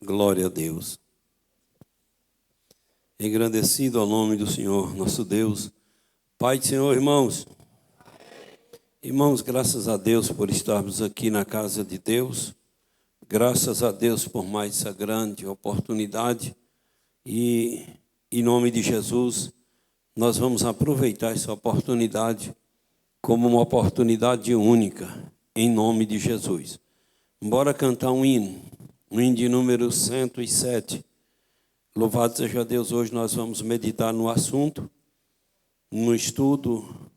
Glória a Deus. Engrandecido ao nome do Senhor, nosso Deus. Pai do Senhor, irmãos. Irmãos, graças a Deus por estarmos aqui na casa de Deus. Graças a Deus por mais essa grande oportunidade. E, em nome de Jesus, nós vamos aproveitar essa oportunidade como uma oportunidade única, em nome de Jesus. Bora cantar um hino de número 107. Louvado seja Deus, hoje nós vamos meditar no assunto, no estudo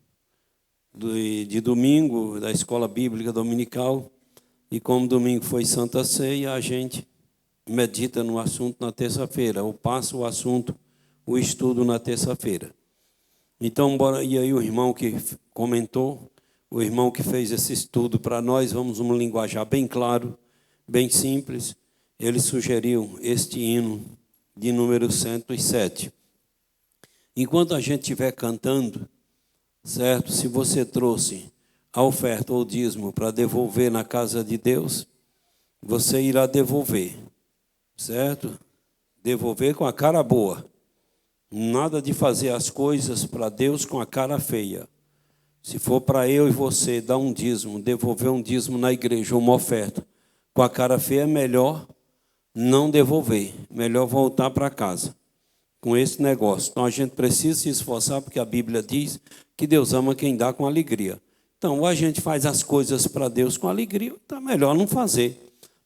de domingo da Escola Bíblica Dominical. E como domingo foi Santa Ceia, a gente medita no assunto na terça-feira, ou passa o assunto, o estudo na terça-feira. Então, bora, e aí o irmão que comentou, o irmão que fez esse estudo para nós, vamos um linguajar bem claro, bem simples, ele sugeriu este hino de número 107. Enquanto a gente estiver cantando, certo? Se você trouxe a oferta ou dízimo para devolver na casa de Deus, você irá devolver, certo? Devolver com a cara boa. Nada de fazer as coisas para Deus com a cara feia. Se for para eu e você dar um dízimo, devolver um dízimo na igreja, uma oferta, com a cara feia, é melhor não devolver, melhor voltar para casa com esse negócio. Então a gente precisa se esforçar, porque a Bíblia diz que Deus ama quem dá com alegria. Então, ou a gente faz as coisas para Deus com alegria, então é melhor não fazer.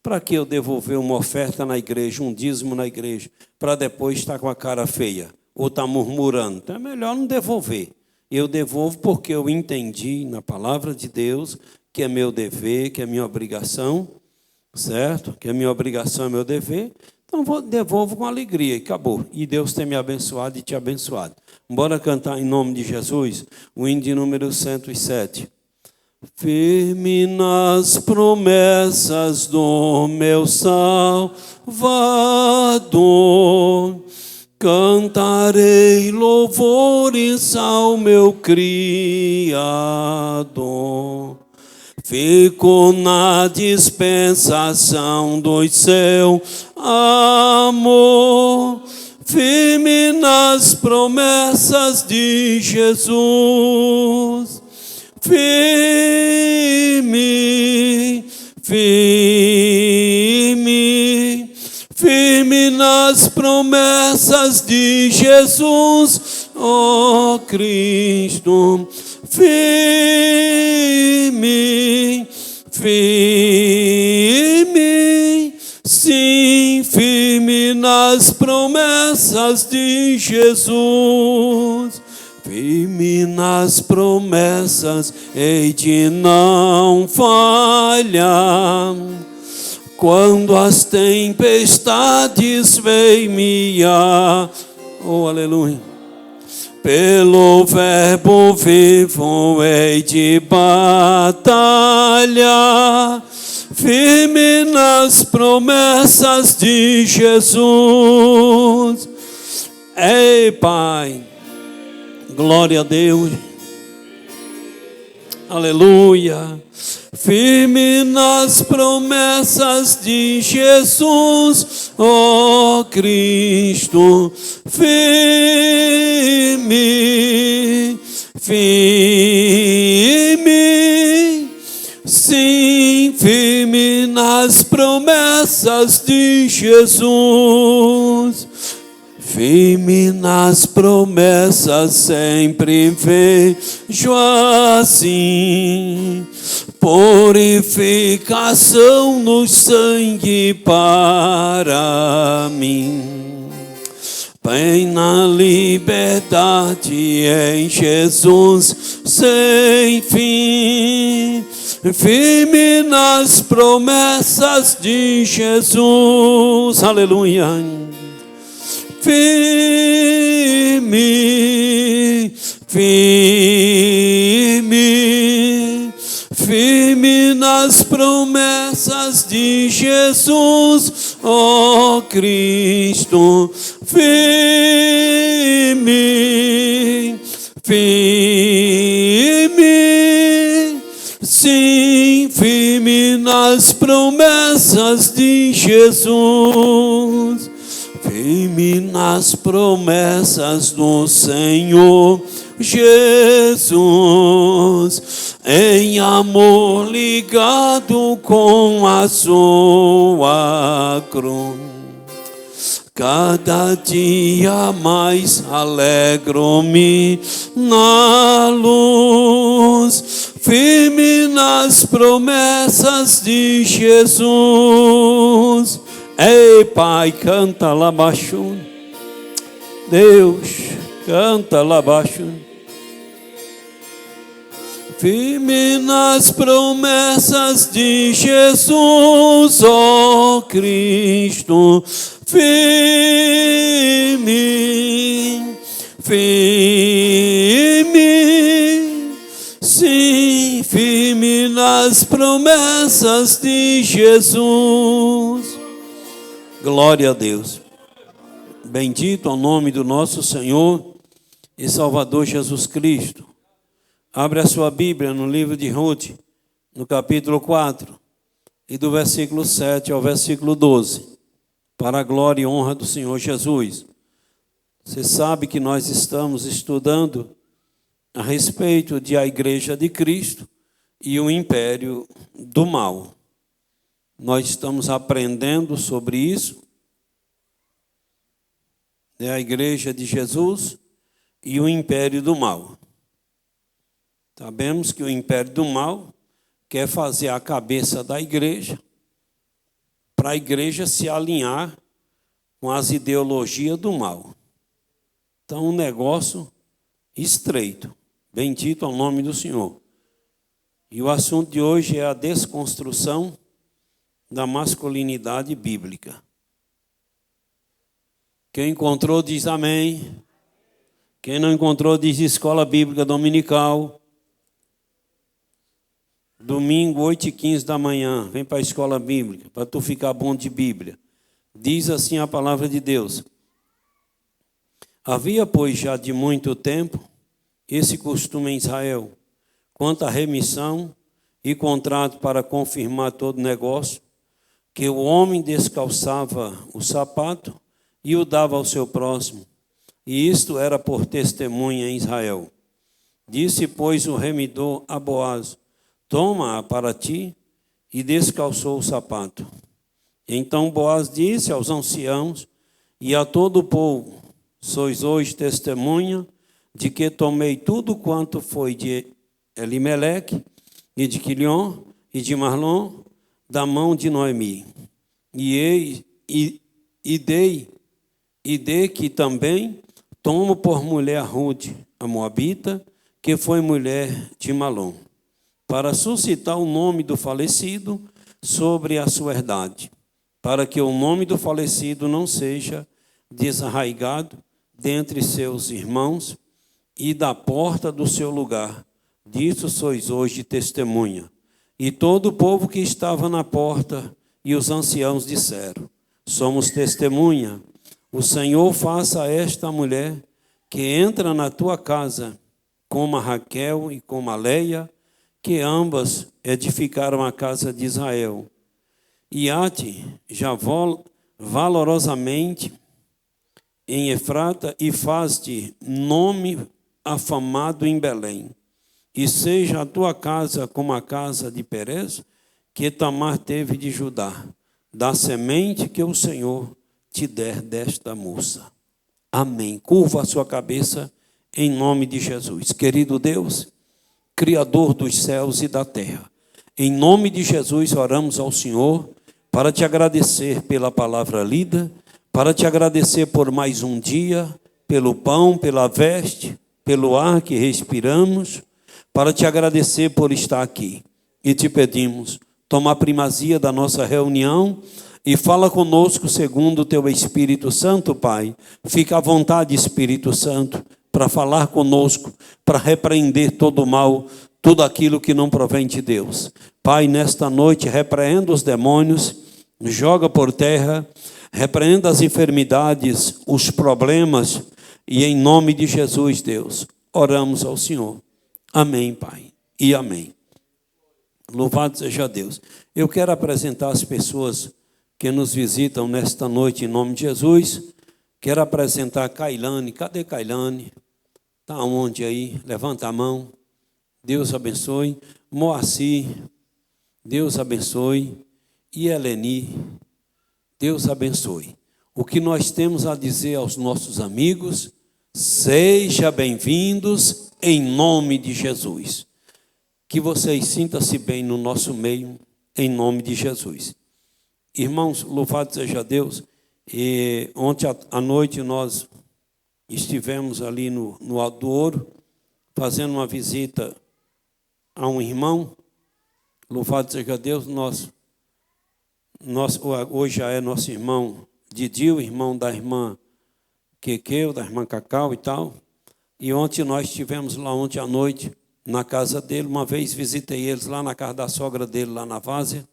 Para que eu devolver uma oferta na igreja, um dízimo na igreja, para depois estar com a cara feia, ou estar murmurando? Então é melhor não devolver. Eu devolvo porque eu entendi na palavra de Deus que é meu dever, que é minha obrigação, certo? Que é minha obrigação, é meu dever. Então devolvo com alegria e acabou. E Deus tem me abençoado e te abençoado. Bora cantar em nome de Jesus o hino de número 107. Firme nas promessas do meu Salvador, cantarei louvores ao meu Criador. Fico na dispensação do seu amor, firme nas promessas de Jesus. Firme, firme, firme nas promessas de Jesus, ó Cristo. Firme, firme, sim, firme nas promessas de Jesus. Firme nas promessas, hei de não falhar. Quando as tempestades vêm me oh, aleluia. Pelo verbo vivo hei de batalhar, firme nas promessas de Jesus. Ei, Pai, glória a Deus, aleluia. Firme nas promessas de Jesus, ó Cristo. Firme, firme, sim, firme nas promessas de Jesus. Firme nas promessas, sempre vejo assim. Purificação no sangue para mim. Bem na liberdade em Jesus sem fim. Firme nas promessas de Jesus. Aleluia. Firme, firme, firme nas promessas de Jesus, ó Cristo. Firme, firme, sim, firme nas promessas de Jesus, firme nas promessas do Senhor Jesus, em amor ligado com a sua cruz. Cada dia mais alegro-me na luz, firme nas promessas de Jesus. Ei, Pai, canta lá baixo. Deus, canta lá baixo. Firme nas promessas de Jesus, ó Cristo. Firme, firme, sim, firme nas promessas de Jesus. Glória a Deus. Bendito é o nome do nosso Senhor e Salvador Jesus Cristo. Abre a sua Bíblia no livro de Ruth, no capítulo 4, e do versículo 7 ao versículo 12. Para a glória e honra do Senhor Jesus. Você sabe que nós estamos estudando a respeito de a Igreja de Cristo e o império do mal. Nós estamos aprendendo sobre isso. É a Igreja de Jesus e o império do mal. Sabemos que o império do mal quer fazer a cabeça da igreja para a igreja se alinhar com as ideologias do mal. Então, um negócio estreito. Bendito é o nome do Senhor. E o assunto de hoje é a desconstrução da masculinidade bíblica. Quem encontrou diz amém. Quem não encontrou diz escola bíblica dominical. Domingo, 8h15 da manhã, vem para a escola bíblica, para tu ficar bom de Bíblia. Diz assim a palavra de Deus. Havia, pois, já de muito tempo, esse costume em Israel, quanto à remissão e contrato para confirmar todo negócio, que o homem descalçava o sapato e o dava ao seu próximo, e isto era por testemunha em Israel. Disse, pois, o remidor a Boaz, toma-a para ti, e descalçou o sapato. Então Boaz disse aos anciãos e a todo o povo, sois hoje testemunha de que tomei tudo quanto foi de Elimeleque, e de Quilion, e de Marlon, da mão de Noemi. E dei que também tomo por mulher Ruth, a moabita, que foi mulher de Malom, para suscitar o nome do falecido sobre a sua herdade, para que o nome do falecido não seja desarraigado dentre seus irmãos e da porta do seu lugar. Disso sois hoje testemunha. E todo o povo que estava na porta e os anciãos disseram, somos testemunha. O Senhor faça a esta mulher que entra na tua casa, como a Raquel e como a Leia, que ambas edificaram a casa de Israel. E há-te já valorosamente em Efrata e faz-te nome afamado em Belém. E seja a tua casa como a casa de Perez, que Tamar teve de Judá, da semente que o Senhor te der desta moça. Amém. Curva a sua cabeça em nome de Jesus. Querido Deus, Criador dos céus e da terra, em nome de Jesus oramos ao Senhor para te agradecer pela palavra lida, para te agradecer por mais um dia, pelo pão, pela veste, pelo ar que respiramos, para te agradecer por estar aqui. E te pedimos, toma a primazia da nossa reunião e fala conosco segundo o teu Espírito Santo, Pai. Fica à vontade, Espírito Santo, para falar conosco, para repreender todo o mal, tudo aquilo que não provém de Deus. Pai, nesta noite, repreenda os demônios, joga por terra, repreenda as enfermidades, os problemas, e em nome de Jesus, Deus, oramos ao Senhor. Amém, Pai, e amém. Louvado seja Deus. Eu quero apresentar as pessoas que nos visitam nesta noite em nome de Jesus. Quero apresentar a Cailane. Cadê Cailane? Está onde aí? Levanta a mão. Deus abençoe. Moacir. Deus abençoe. E Eleni. Deus abençoe. O que nós temos a dizer aos nossos amigos: sejam bem-vindos em nome de Jesus. Que vocês sintam-se bem no nosso meio, em nome de Jesus. Irmãos, louvado seja Deus. E ontem à noite nós estivemos ali no Alto do Ouro, fazendo uma visita a um irmão. Louvado seja Deus. Hoje já é nosso irmão Didil, irmão da irmã Quequeu, da irmã Cacau e tal. E ontem nós estivemos lá ontem à noite, na casa dele. Uma vez visitei eles lá na casa da sogra dele, lá na Várzea.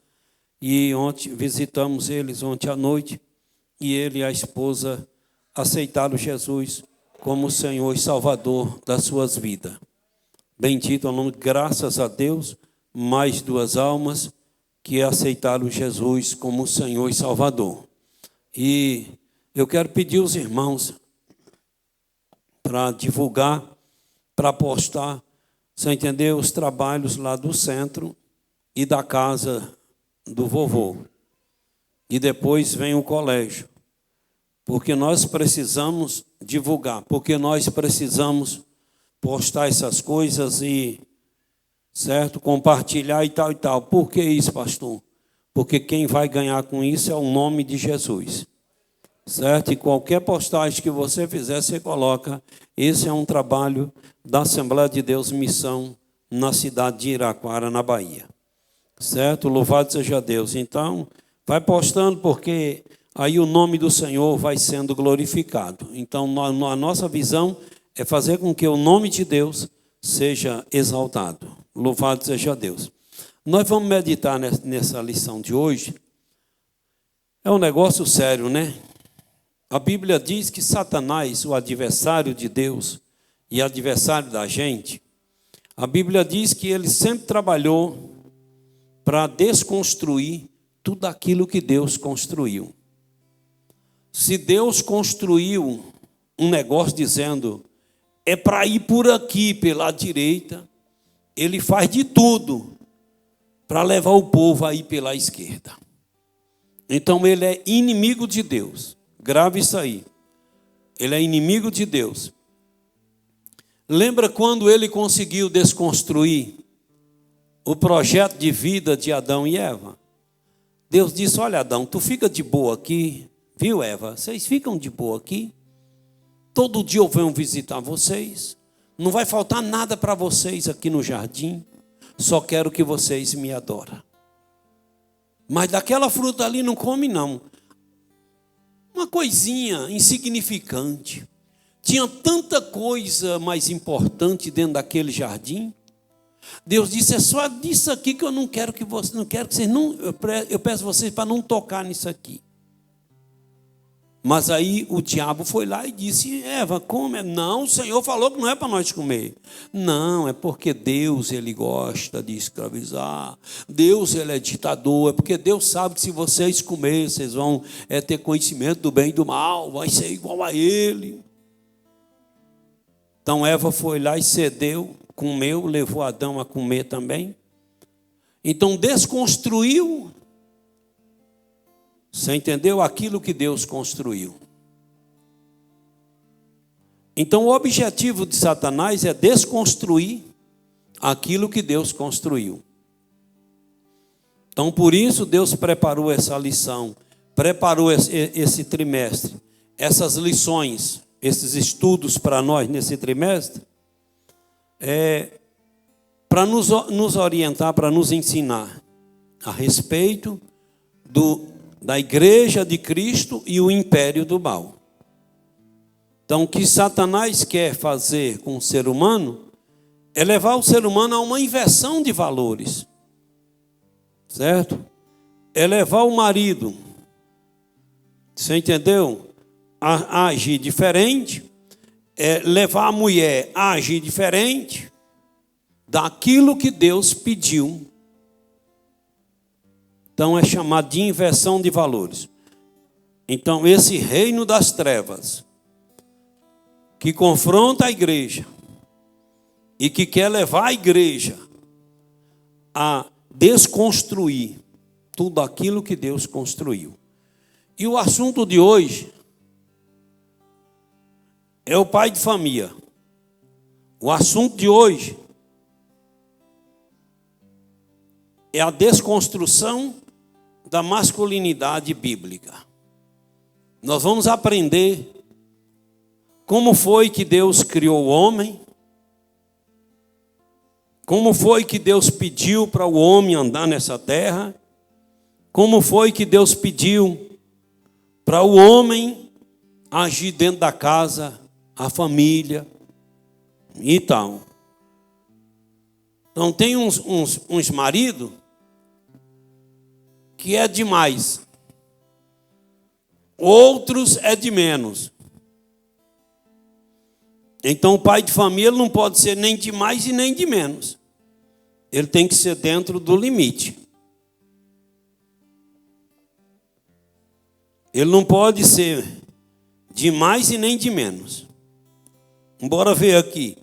E ontem visitamos eles ontem à noite. E ele e a esposa aceitaram Jesus como o Senhor e Salvador das suas vidas. Bendito é o nome, graças a Deus, mais 2 almas que aceitaram Jesus como o Senhor e Salvador. E eu quero pedir aos irmãos para divulgar, para postar, você entendeu, os trabalhos lá do centro e da casa do vovô. E depois vem o colégio. Porque nós precisamos divulgar, porque nós precisamos postar essas coisas e, certo, compartilhar e tal e tal. Por que isso, pastor? Porque quem vai ganhar com isso é o nome de Jesus. Certo? E qualquer postagem que você fizer, você coloca. Esse é um trabalho da Assembleia de Deus Missão na cidade de Iraquara, na Bahia. Certo? Louvado seja Deus. Então, vai postando, porque aí o nome do Senhor vai sendo glorificado. Então, a nossa visão é fazer com que o nome de Deus seja exaltado. Louvado seja Deus. Nós vamos meditar nessa lição de hoje. É um negócio sério, né? A Bíblia diz que Satanás, o adversário de Deus e adversário da gente, a Bíblia diz que ele sempre trabalhou para desconstruir tudo aquilo que Deus construiu. Se Deus construiu um negócio dizendo é para ir por aqui, pela direita, ele faz de tudo para levar o povo a ir pela esquerda. Então ele é inimigo de Deus. Grave isso aí. Ele é inimigo de Deus. Lembra quando ele conseguiu desconstruir o projeto de vida de Adão e Eva? Deus disse: olha, Adão, tu fica de boa aqui, viu, Eva? Vocês ficam de boa aqui. Todo dia eu venho visitar vocês. Não vai faltar nada para vocês aqui no jardim. Só quero que vocês me adorem. Mas daquela fruta ali não come, não. Uma coisinha insignificante. Tinha tanta coisa mais importante dentro daquele jardim. Deus disse: é só disso aqui que eu não quero que vocês, eu peço vocês para não tocar nisso aqui. Mas aí o diabo foi lá e disse: Eva, come. Não, o Senhor falou que não é para nós comer. Não, é porque Deus, ele gosta de escravizar. Deus, ele é ditador. É porque Deus sabe que se vocês comerem, vocês vão ter conhecimento do bem e do mal. Vai ser igual a ele. Então Eva foi lá e cedeu, comeu, levou Adão a comer também. Então desconstruiu. Você entendeu? Aquilo que Deus construiu. Então, o objetivo de Satanás é desconstruir aquilo que Deus construiu. Então, por isso, Deus preparou essa lição, preparou esse trimestre, essas lições, esses estudos para nós nesse trimestre, para nos orientar, para nos ensinar a respeito da igreja de Cristo e o império do mal. Então, o que Satanás quer fazer com o ser humano é levar o ser humano a uma inversão de valores. Certo? É levar o marido, você entendeu? A agir diferente, é levar a mulher a agir diferente daquilo que Deus pediu Então é chamado de inversão de valores. Então esse reino das trevas, que confronta a igreja e que quer levar a igreja a desconstruir tudo aquilo que Deus construiu. E o assunto de hoje é o pai de família. O assunto de hoje é a desconstrução da masculinidade bíblica. Nós vamos aprender como foi que Deus criou o homem, como foi que Deus pediu para o homem andar nessa terra, como foi que Deus pediu para o homem agir dentro da casa, a família e tal. Então tem uns maridos que é demais, outros é de menos. Então o pai de família não pode ser nem de mais e nem de menos. Ele tem que ser dentro do limite. Ele não pode ser de mais e nem de menos. Bora ver aqui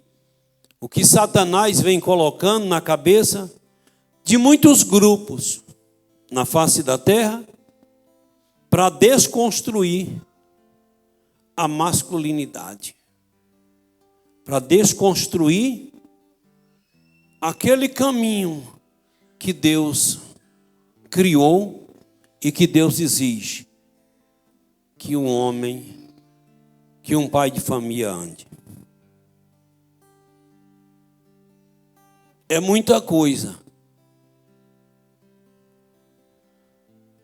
o que Satanás vem colocando na cabeça de muitos grupos na face da terra para desconstruir a masculinidade, para desconstruir aquele caminho que Deus criou e que Deus exige que um homem, que um pai de família ande. É muita coisa.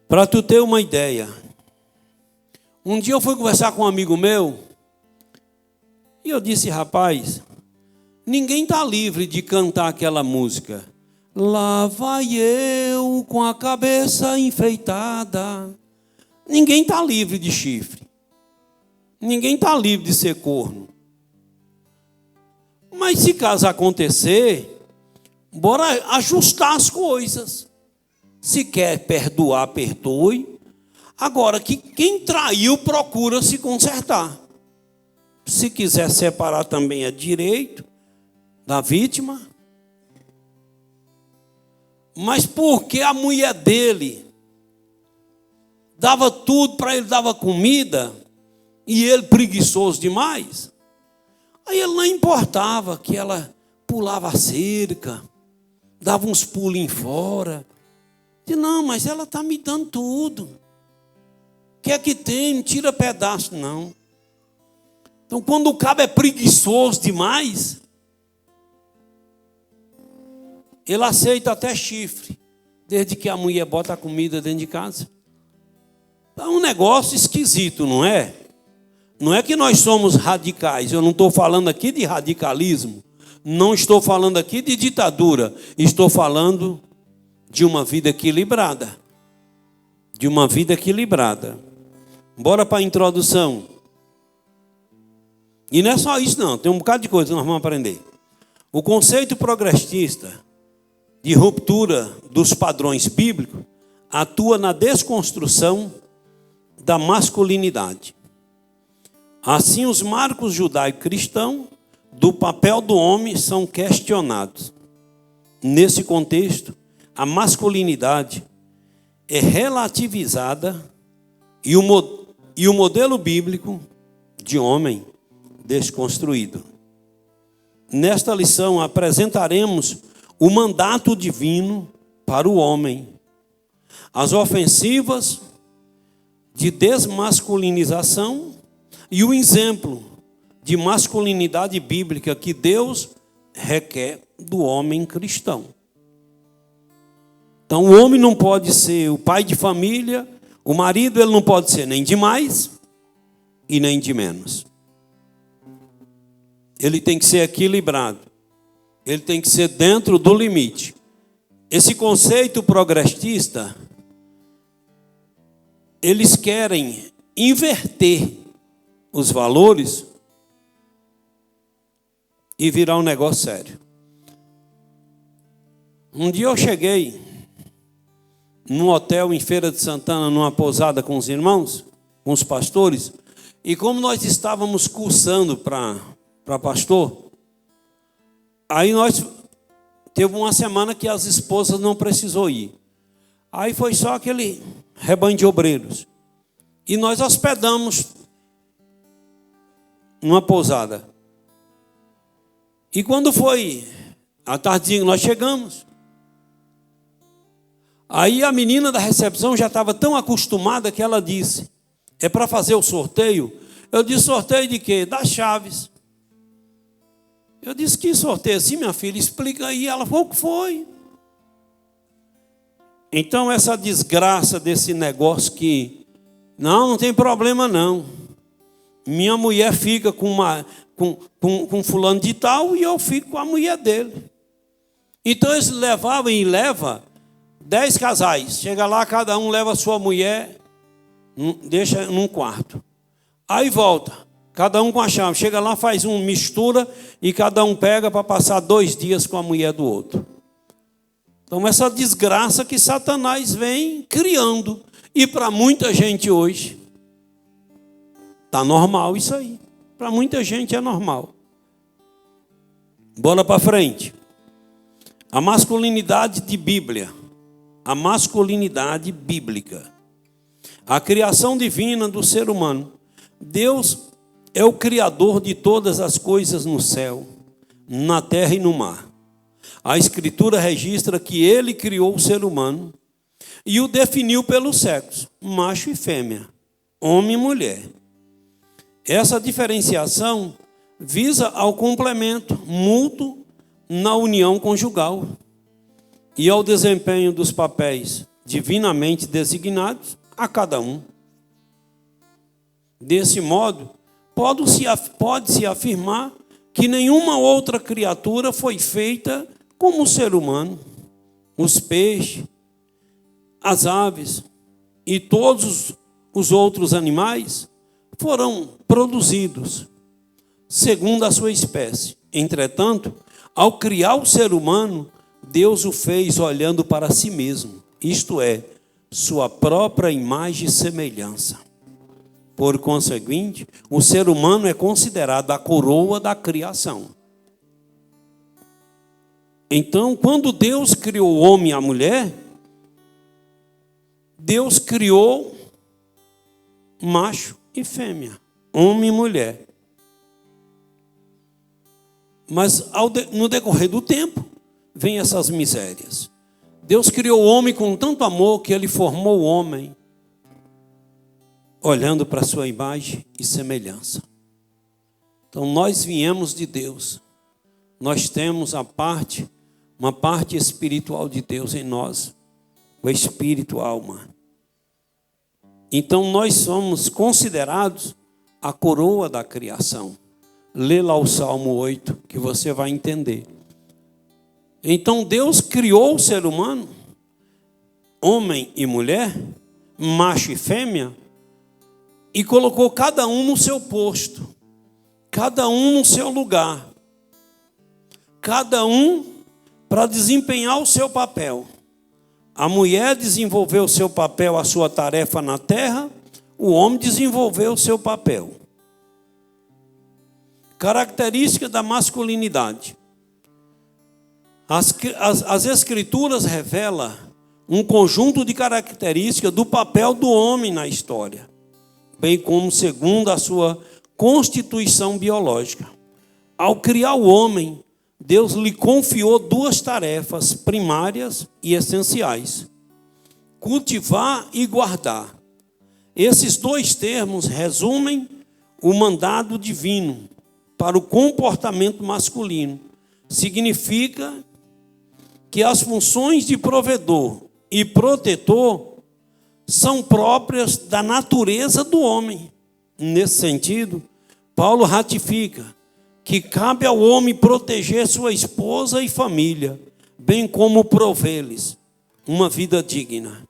Para tu ter uma ideia, um dia eu fui conversar com um amigo meu e eu disse, rapaz, ninguém está livre de cantar aquela música. Lá vai eu com a cabeça enfeitada. Ninguém está livre de chifre. Ninguém está livre de ser corno. Mas se caso acontecer, bora ajustar as coisas. Se quer perdoar, perdoe. Agora, que quem traiu procura se consertar. Se quiser separar também é direito da vítima. Mas porque a mulher dele dava tudo para ele, dava comida, e ele preguiçoso demais, aí ele não importava que ela pulava a cerca, dava uns pulinhos fora. Disse, não, mas ela está me dando tudo. O que é que tem? Não tira pedaço, não. Então, quando o cabo é preguiçoso demais, ele aceita até chifre, desde que a mulher bota a comida dentro de casa. É um negócio esquisito, não é? Não é que nós somos radicais. Eu não estou falando aqui de radicalismo. Não estou falando aqui de ditadura. Estou falando de uma vida equilibrada. De uma vida equilibrada. Bora para a introdução. E não é só isso não. Tem um bocado de coisa que nós vamos aprender. O conceito progressista de ruptura dos padrões bíblicos atua na desconstrução da masculinidade. Assim, os marcos judaico-cristãos do papel do homem são questionados. Nesse contexto, a masculinidade é relativizada e o modelo bíblico de homem desconstruído. Nesta lição, apresentaremos o mandato divino para o homem, as ofensivas de desmasculinização e o exemplo de masculinidade bíblica que Deus requer do homem cristão. Então, o homem não pode ser o pai de família, o marido ele não pode ser nem de mais e nem de menos. Ele tem que ser equilibrado. Ele tem que ser dentro do limite. Esse conceito progressista, eles querem inverter os valores e virar um negócio sério. Um dia eu cheguei num hotel em Feira de Santana, numa pousada com os irmãos, com os pastores. E como nós estávamos cursando para pastor, aí nós teve uma semana que as esposas não precisou ir. Aí foi só aquele rebanho de obreiros. E nós hospedamos numa pousada. E quando foi à tardinha nós chegamos, aí a menina da recepção já estava tão acostumada que ela disse: é para fazer o sorteio? Eu disse: sorteio de quê? Das chaves. Eu disse: que sorteio? Sim, minha filha, explica aí. Ela falou: o que foi? Então essa desgraça desse negócio que não tem problema não. Minha mulher fica com fulano de tal e eu fico com a mulher dele. Então eles levavam e levam 10 casais. Chega lá, cada um leva a sua mulher, deixa num quarto. Aí volta, cada um com a chave. Chega lá, faz uma mistura e cada um pega para passar 2 dias com a mulher do outro. Então essa desgraça que Satanás vem criando. E para muita gente hoje, está normal isso aí. Para muita gente é normal. Bora para frente. A masculinidade de Bíblia. A masculinidade bíblica. A criação divina do ser humano. Deus é o criador de todas as coisas no céu, na terra e no mar. A Escritura registra que ele criou o ser humano e o definiu pelo sexo, macho e fêmea, homem e mulher. Essa diferenciação visa ao complemento mútuo na união conjugal e ao desempenho dos papéis divinamente designados a cada um. Desse modo, pode-se afirmar que nenhuma outra criatura foi feita como o ser humano. Os peixes, as aves e todos os outros animais foram produzidos segundo a sua espécie. Entretanto, ao criar o ser humano, Deus o fez olhando para si mesmo, isto é, sua própria imagem e semelhança. Por conseguinte, o ser humano é considerado a coroa da criação. Então, quando Deus criou o homem e a mulher, Deus criou macho e fêmea, homem e mulher. Mas no decorrer do tempo, vem essas misérias. Deus criou o homem com tanto amor que ele formou o homem, olhando para a sua imagem e semelhança. Então nós viemos de Deus. Nós temos uma parte espiritual de Deus em nós. O espírito, a alma. Então nós somos considerados a coroa da criação. Lê lá o Salmo 8, que você vai entender. Então Deus criou o ser humano, homem e mulher, macho e fêmea, e colocou cada um no seu posto, cada um no seu lugar, cada um para desempenhar o seu papel. A mulher desenvolveu o seu papel, a sua tarefa na terra, o homem desenvolveu o seu papel. Característica da masculinidade. As Escrituras revelam um conjunto de características do papel do homem na história, bem como segundo a sua constituição biológica. Ao criar o homem, Deus lhe confiou 2 tarefas primárias e essenciais: cultivar e guardar. Esses 2 termos resumem o mandado divino para o comportamento masculino. Significa que as funções de provedor e protetor são próprias da natureza do homem. Nesse sentido, Paulo ratifica que cabe ao homem proteger sua esposa e família, bem como provê-lhes uma vida digna.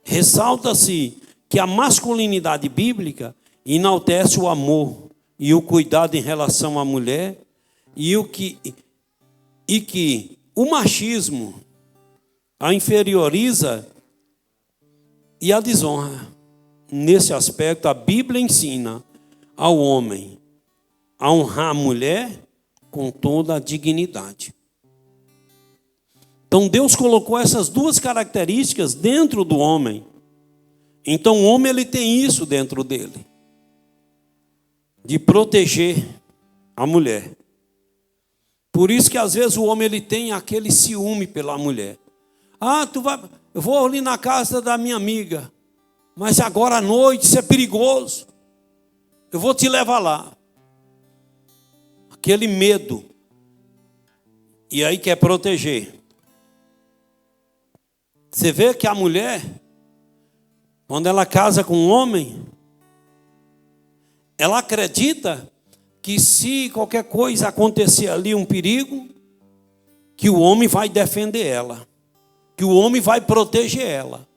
Ressalta-se que a masculinidade bíblica enaltece o amor e o cuidado em relação à mulher, e que o machismo a inferioriza e a desonra. Nesse aspecto, a Bíblia ensina ao homem a honrar a mulher com toda a dignidade. Então Deus colocou essas duas características dentro do homem. Então o homem ele tem isso dentro dele, de proteger a mulher. Por isso que às vezes o homem ele tem aquele ciúme pela mulher. Eu vou ali na casa da minha amiga, mas agora à noite isso é perigoso. Eu vou te levar lá. Aquele medo. E aí quer proteger. Você vê que a mulher, quando ela casa com um homem, ela acredita que se qualquer coisa acontecer ali, um perigo, que o homem vai defender ela, que o homem vai proteger ela.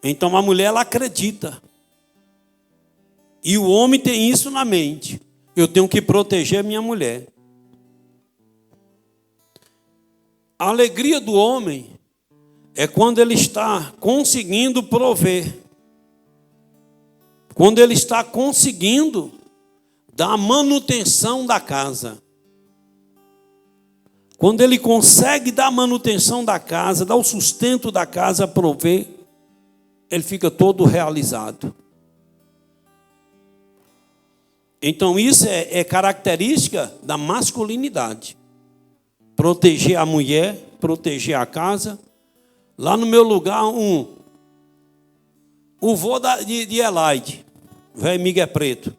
Então a mulher, ela acredita. E o homem tem isso na mente. Eu tenho que proteger minha mulher. A alegria do homem é quando ele está conseguindo prover. Quando ele está conseguindo dar manutenção da casa. Quando ele consegue dar manutenção da casa, dar o sustento da casa, prover, ele fica todo realizado. Então isso é característica da masculinidade. Proteger a mulher, proteger a casa. Lá no meu lugar, o vô de Elaide, velho Miguel Preto,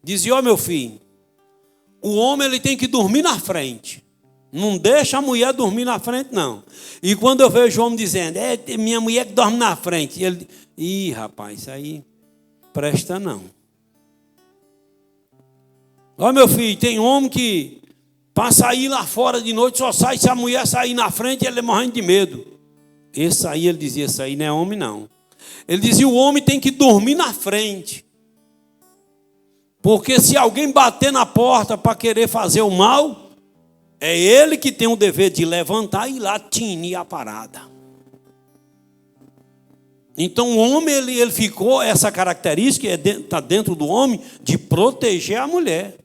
dizia: meu filho, o homem ele tem que dormir na frente. Não deixa a mulher dormir na frente, não. E quando eu vejo o homem dizendo: minha mulher que dorme na frente. E ele, rapaz, isso aí presta não. Meu filho, tem homem que para sair lá fora de noite só sai se a mulher sair na frente e ele morrendo de medo. Esse aí, ele dizia, esse aí não é homem não. Ele dizia, o homem tem que dormir na frente. Porque se alguém bater na porta para querer fazer o mal, é ele que tem o dever de levantar e ir lá tinir a parada. Então o homem, ele ficou, essa característica está dentro do homem, de proteger a mulher.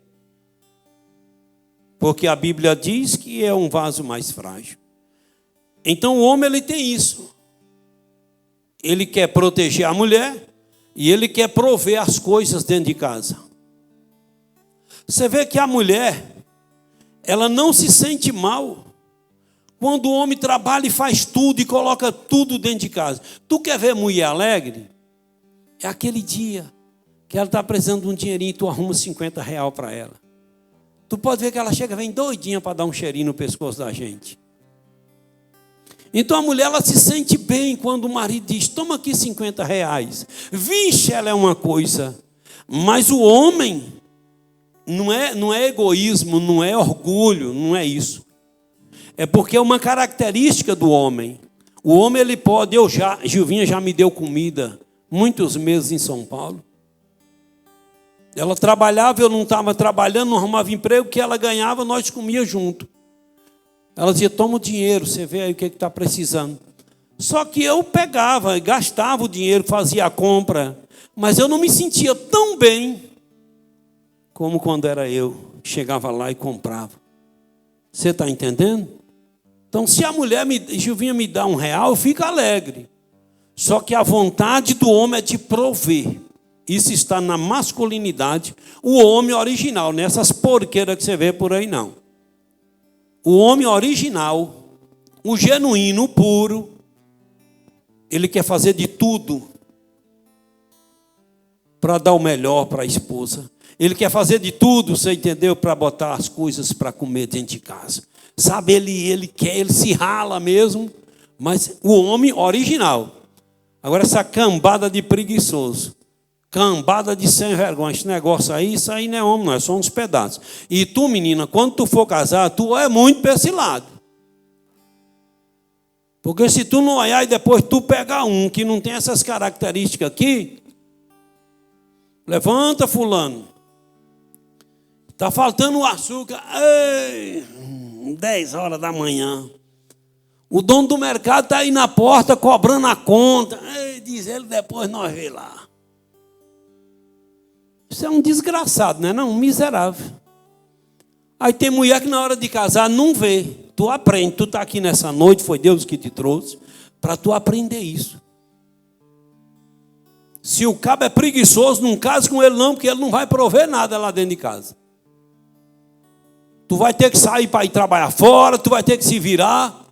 Porque a Bíblia diz que é um vaso mais frágil. Então o homem ele tem isso. Ele quer proteger a mulher e ele quer prover as coisas dentro de casa. Você vê que a mulher, ela não se sente mal quando o homem trabalha e faz tudo e coloca tudo dentro de casa. Tu quer ver mulher alegre? É aquele dia que ela está precisando de um dinheirinho e tu arruma R$50 para ela. Tu pode ver que ela chega, vem doidinha para dar um cheirinho no pescoço da gente. Então a mulher, ela se sente bem quando o marido diz, toma aqui R$50. Vixe, ela é uma coisa. Mas o homem, não é egoísmo, não é orgulho, não é isso. É porque é uma característica do homem. O homem, ele pode, Gilvinha já me deu comida muitos meses em São Paulo. Ela trabalhava, eu não estava trabalhando, não arrumava emprego, que ela ganhava, nós comíamos junto. Ela dizia, toma o dinheiro, você vê aí o que está precisando. Só que eu pegava, gastava o dinheiro, fazia a compra, mas eu não me sentia tão bem como quando era eu. Chegava lá e comprava. Você está entendendo? Então, se a mulher, Gilvinha, me dá R$1, eu fico alegre. Só que a vontade do homem é de prover. Isso está na masculinidade, o homem original, nessas porqueiras que você vê por aí não. O homem original, o genuíno, o puro, ele quer fazer de tudo para dar o melhor para a esposa. Ele quer fazer de tudo, você entendeu? Para botar as coisas para comer dentro de casa. Sabe, ele se rala mesmo, mas o homem original. Agora essa cambada de preguiçoso. Cambada de sem vergonha, esse negócio aí, isso aí não é homem, não, é só uns pedaços. E tu, menina, quando tu for casar, tu é muito para esse lado. Porque se tu não olhar e depois tu pegar um que não tem essas características aqui, levanta fulano. Está faltando o açúcar, 10 horas da manhã. O dono do mercado está aí na porta cobrando a conta. Diz ele, depois nós vê lá. Isso é um desgraçado, não é não? Um miserável. Aí tem mulher que na hora de casar não vê. Tu aprende, tu está aqui nessa noite, foi Deus que te trouxe, para tu aprender isso. Se o cabo é preguiçoso, não case com ele não, porque ele não vai prover nada lá dentro de casa. Tu vai ter que sair para ir trabalhar fora, tu vai ter que se virar.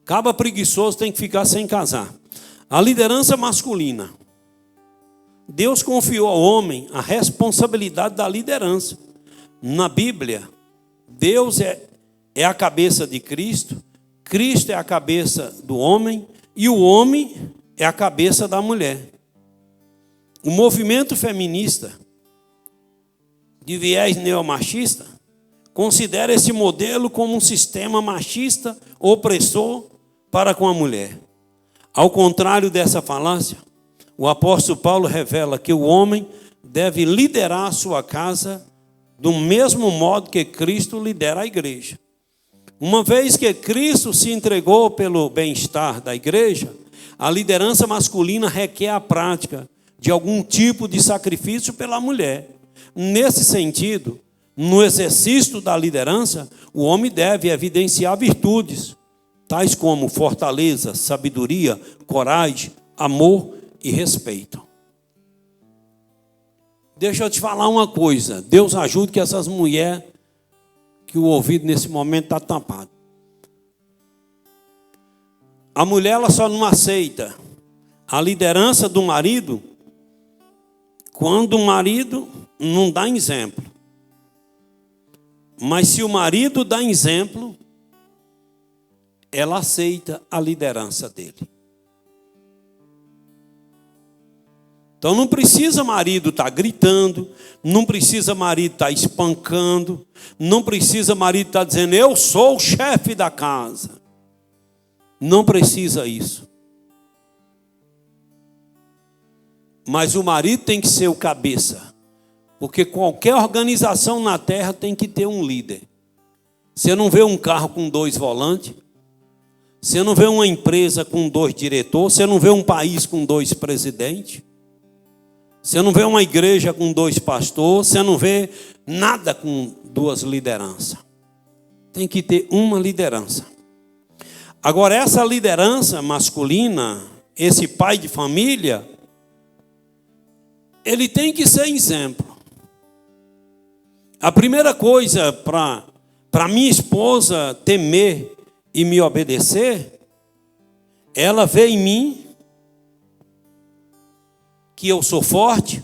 Cabo preguiçoso tem que ficar sem casar. A liderança masculina. Deus confiou ao homem a responsabilidade da liderança. Na Bíblia, Deus é a cabeça de Cristo, Cristo é a cabeça do homem e o homem é a cabeça da mulher. O movimento feminista de viés neomachista considera esse modelo como um sistema machista opressor para com a mulher. Ao contrário dessa falácia, o apóstolo Paulo revela que o homem deve liderar a sua casa do mesmo modo que Cristo lidera a igreja. Uma vez que Cristo se entregou pelo bem-estar da igreja, a liderança masculina requer a prática de algum tipo de sacrifício pela mulher. Nesse sentido, no exercício da liderança, o homem deve evidenciar virtudes, tais como fortaleza, sabedoria, coragem, amor e respeito. Deixa eu te falar uma coisa. Deus ajude que essas mulheres, que o ouvido nesse momento está tampado. A mulher ela só não aceita a liderança do marido quando o marido não dá exemplo. Mas se o marido dá exemplo, ela aceita a liderança dele. Então não precisa marido estar gritando, não precisa marido estar espancando, não precisa marido estar dizendo, eu sou o chefe da casa. Não precisa isso. Mas o marido tem que ser o cabeça, porque qualquer organização na terra tem que ter um líder. Você não vê um carro com 2 volantes, você não vê uma empresa com 2 diretores, você não vê um país com 2 presidentes. Você não vê uma igreja com 2 pastores, você não vê nada com 2 lideranças. Tem que ter uma liderança. Agora, essa liderança masculina, esse pai de família, ele tem que ser exemplo. A primeira coisa para minha esposa temer e me obedecer, ela vê em mim que eu sou forte,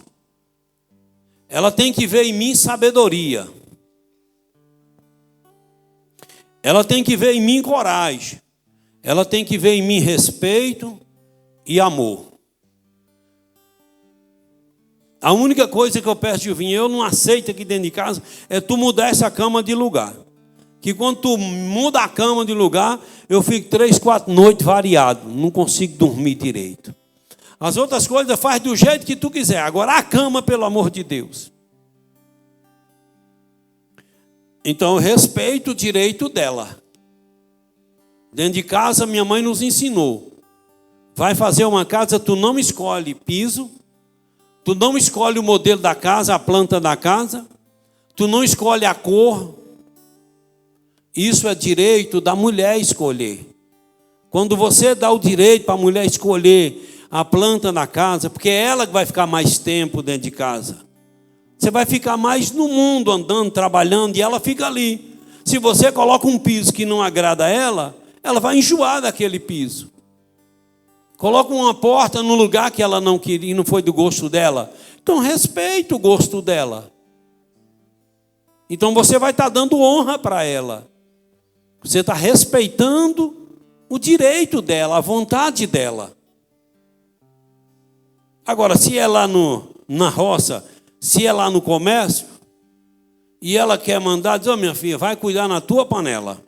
ela tem que ver em mim sabedoria. Ela tem que ver em mim coragem. Ela tem que ver em mim respeito e amor. A única coisa que eu peço de vir, eu não aceito aqui dentro de casa, é tu mudar essa cama de lugar. Que quando tu muda a cama de lugar, eu fico 3, 4 noites variado, não consigo dormir direito. As outras coisas faz do jeito que tu quiser. Agora a cama, pelo amor de Deus. Então eu respeito o direito dela. Dentro de casa minha mãe nos ensinou. Vai fazer uma casa, tu não escolhe piso. Tu não escolhe o modelo da casa, a planta da casa. Tu não escolhe a cor. Isso é direito da mulher escolher. Quando você dá o direito para a mulher escolher a planta da casa, porque é ela que vai ficar mais tempo dentro de casa. Você vai ficar mais no mundo, andando, trabalhando, e ela fica ali. Se você coloca um piso que não agrada a ela, ela vai enjoar daquele piso. Coloca uma porta no lugar que ela não queria e não foi do gosto dela. Então respeita o gosto dela. Então você vai estar dando honra para ela. Você está respeitando o direito dela, a vontade dela. Agora, se é lá na roça, se é lá no comércio, e ela quer mandar, diz, minha filha, vai cuidar na tua panela.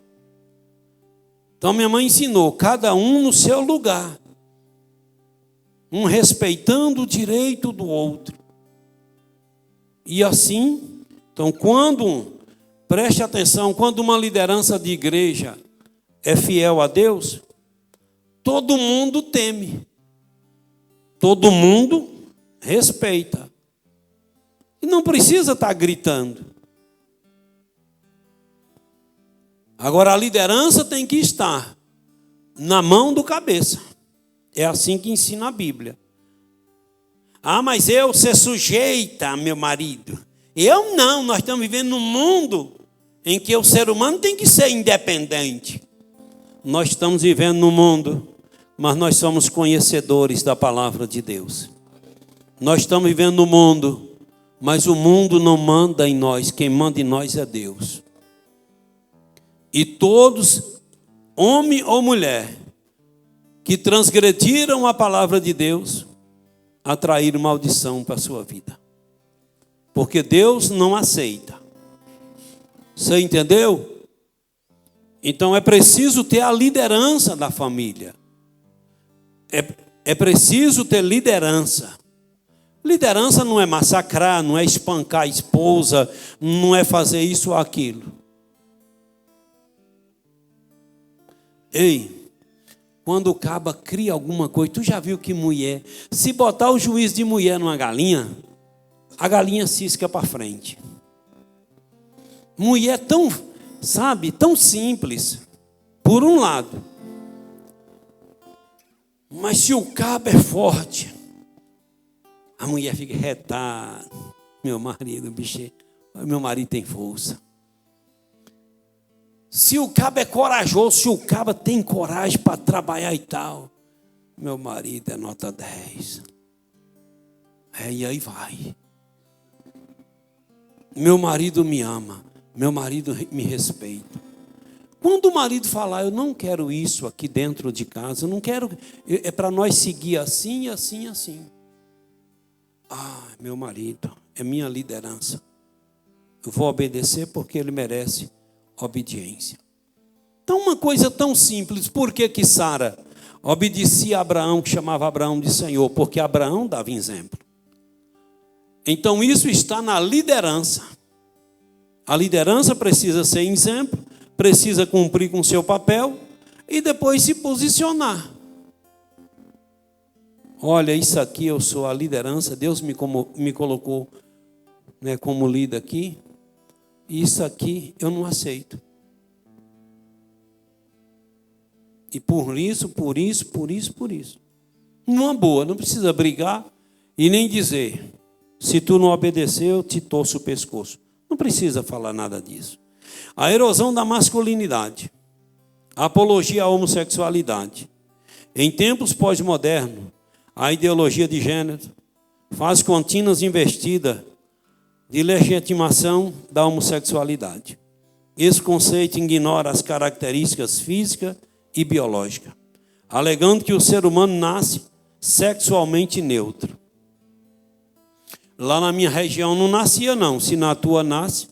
Então minha mãe ensinou, cada um no seu lugar. Um respeitando o direito do outro. E assim, então quando Preste atenção, quando uma liderança de igreja é fiel a Deus, todo mundo teme. Todo mundo respeita. E não precisa estar gritando. Agora, a liderança tem que estar na mão do cabeça. É assim que ensina a Bíblia. Ah, mas eu ser sujeita a meu marido. Eu não, nós estamos vivendo num mundo em que o ser humano tem que ser independente. Nós estamos vivendo num mundo, mas nós somos conhecedores da palavra de Deus. Nós estamos vivendo no mundo, mas o mundo não manda em nós, quem manda em nós é Deus. E todos, homem ou mulher, que transgrediram a palavra de Deus, atraíram maldição para a sua vida. Porque Deus não aceita. Você entendeu? Então é preciso ter a liderança da família. É preciso ter liderança. Liderança não é massacrar, não é espancar a esposa, não é fazer isso ou aquilo. Ei, quando o caba cria alguma coisa, tu já viu que mulher, se botar o juiz de mulher numa galinha, a galinha cisca para frente. Mulher tão, sabe, tão simples, por um lado. Mas se o cabo é forte, a mulher fica retada. Meu marido tem força. Se o cabo é corajoso, se o cabo tem coragem para trabalhar e tal, meu marido é nota 10. E aí vai. Meu marido me ama, meu marido me respeita. Quando o marido falar, eu não quero isso aqui dentro de casa, eu não quero, é para nós seguir assim, assim, assim. Ah, meu marido, é minha liderança. Eu vou obedecer porque ele merece obediência. Então, uma coisa tão simples, por que Sara obedecia a Abraão, que chamava Abraão de Senhor? Porque Abraão dava exemplo. Então, isso está na liderança. A liderança precisa ser exemplo, precisa cumprir com o seu papel e depois se posicionar. Olha, isso aqui eu sou a liderança, Deus me colocou, né, como líder aqui. Isso aqui eu não aceito. E por isso. Numa boa, não precisa brigar e nem dizer, se tu não obedecer, eu te torço o pescoço. Não precisa falar nada disso. A erosão da masculinidade, a apologia à homossexualidade. Em tempos pós-modernos, a ideologia de gênero faz contínuas investidas de legitimação da homossexualidade. Esse conceito ignora as características físicas e biológicas, alegando que o ser humano nasce sexualmente neutro. Lá na minha região não nascia não, se na tua nasce.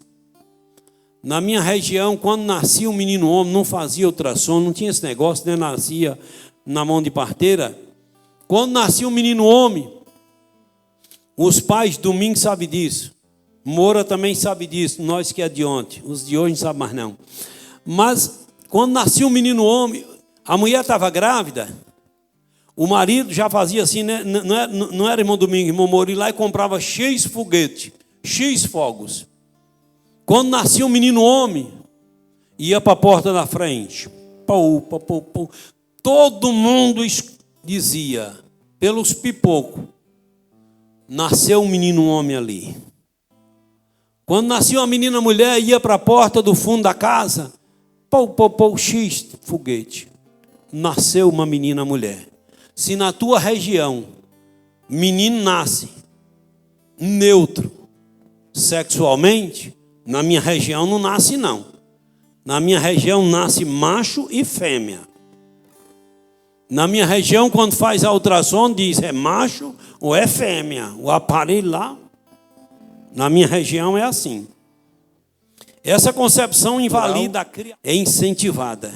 Na minha região, quando nascia um menino homem, não fazia ultrassom, não tinha esse negócio, nem nascia na mão de parteira. Quando nascia um menino homem, os pais domingo sabem disso. Moura também sabe disso, nós que é de ontem, os de hoje não sabem mais não. Mas quando nascia um menino homem, a mulher estava grávida, o marido já fazia assim, né? Não era irmão Domingo, irmão Moura, ia lá e comprava X foguete, X fogos. Quando nascia um menino homem, ia para a porta da frente. Pou. Todo mundo dizia, pelos pipocos, nasceu um menino homem ali. Quando nascia uma menina mulher, ia para a porta do fundo da casa, X foguete. Nasceu uma menina mulher. Se na tua região, menino nasce neutro sexualmente, na minha região não nasce não. Na minha região nasce macho e fêmea. Na minha região, quando faz a ultrassom, diz é macho ou é fêmea. O aparelho lá, na minha região é assim. Essa concepção invalida a criação, é incentivada.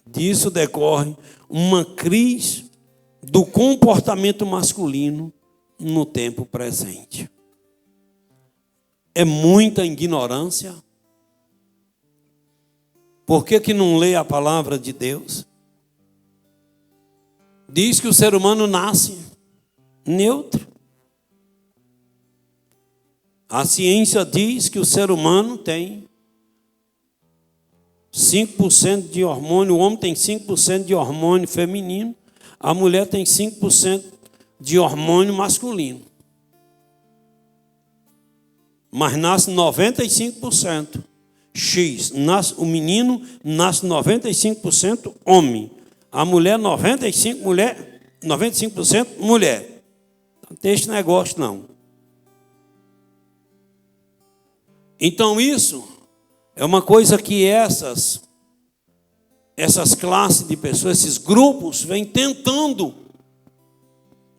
Disso decorre uma crise do comportamento masculino no tempo presente. É muita ignorância, Por que não lê a palavra de Deus? Diz que o ser humano nasce neutro. A ciência diz que o ser humano tem 5% de hormônio, o homem tem 5% de hormônio feminino, a mulher tem 5% de hormônio masculino. Mas nasce 95%. O menino nasce 95% homem. A mulher 95% mulher. Não tem esse negócio não. Então isso é uma coisa que essas classes de pessoas, esses grupos, vêm tentando.